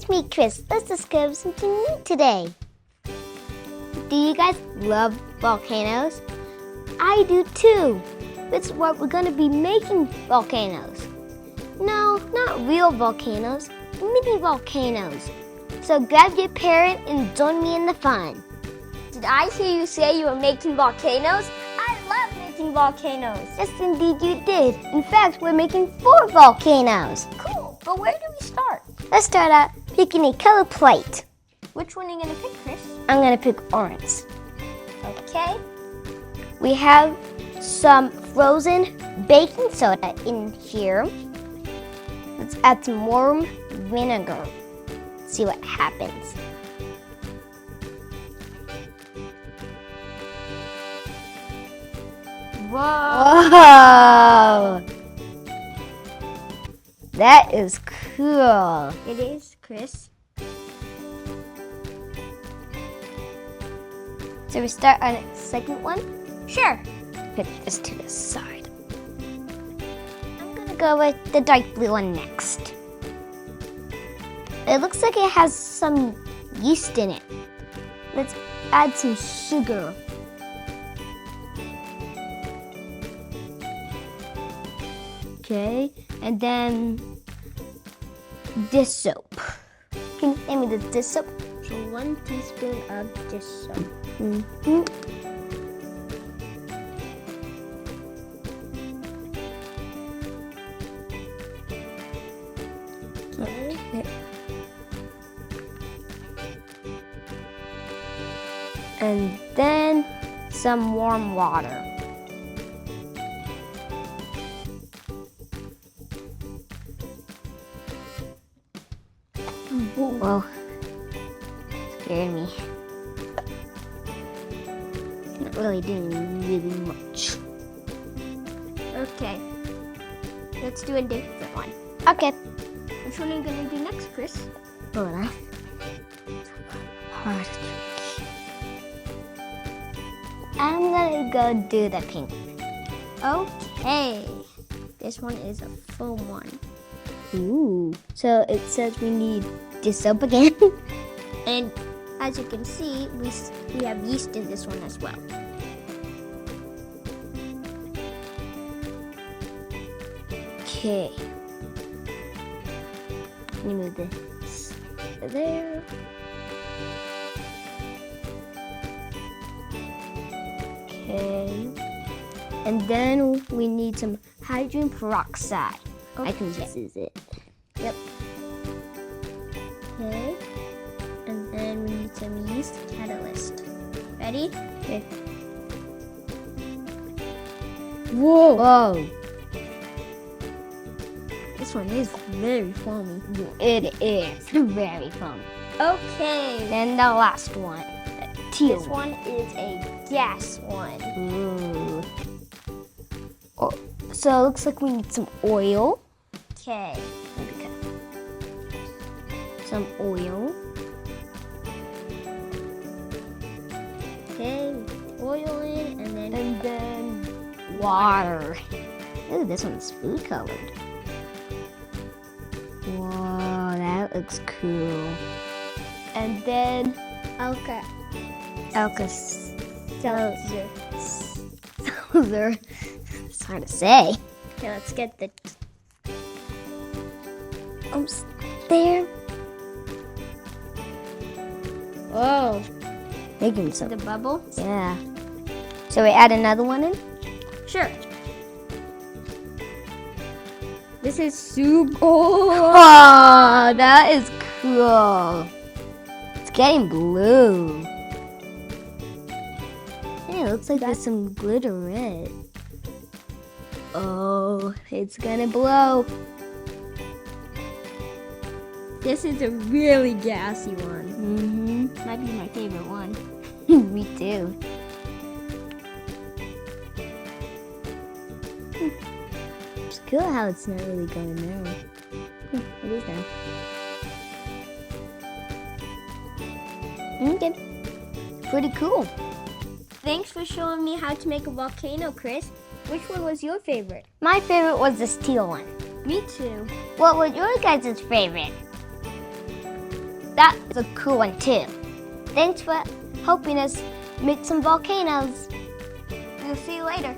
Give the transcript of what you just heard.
it's me, Chris. Let's discover something new today. Do you guys love volcanoes? I do too. That's why we're going to be making volcanoes. No, not real volcanoes, mini volcanoes. So grab your parent and join me in the fun. Did I hear you say you were making volcanoes? I love making volcanoes. Yes, indeed you did. In fact, we're making 4 volcanoes. Cool, but where do we start? Let's start out picking a color plate. Which one are you going to pick, Chris? I'm going to pick orange. Okay. We have some frozen baking soda in here. Let's add some warm vinegar. See what happens. Whoa! That is cool. It is, Chris. So we start on the second one? Sure. Put this to the side. I'm gonna go with the dark blue one next. It looks like it has some yeast in it. Let's add some sugar. Okay, and then dish soap. Can you hand me the dish soap? So 1 teaspoon of dish soap. Mm-hmm. Okay. And then some warm water. Whoa, scared me. Not really doing really much. Okay. Let's do a different one. Okay. Which one are you going to do next, Chris? Hold on. Hard. I'm gonna go do the pink. Okay. This one is a foam one. Ooh. So it says we need dish soap again. And as you can see, we have yeast in this one as well. Okay. Let me move this there. Okay. And then we need some hydrogen peroxide. Okay. I can just use it. Yep. Okay. And then we need some yeast catalyst. Ready? Okay. Whoa! Whoa! This one is very foamy. It is very fun. Okay. Then the last one. The teal. This one is a gas one. Ooh. Oh, so it looks like we need some oil. Okay. Some oil. Okay. Oil in and then Water. Ooh, this one's food colored. Whoa, that looks cool. And then Alka Seltzer. Seltzer. It's hard to say. Okay, let's get the There. oh Making some. the bubbles. Yeah. So we add another one in? Sure. This is super. Oh, that is cool. It's getting blue. Hey, it looks like there's some glitter in it. Oh, it's gonna blow. This is a really gassy one. Mm-hmm. Might be my favorite one. Me too. It's cool how it's not really going now. It is now. Okay. Pretty cool. Thanks for showing me how to make a volcano, Chris. Which one was your favorite? My favorite was this teal one. Me too. What was your guys' favorite? That's a cool one too. Thanks for helping us make some volcanoes. We'll see you later.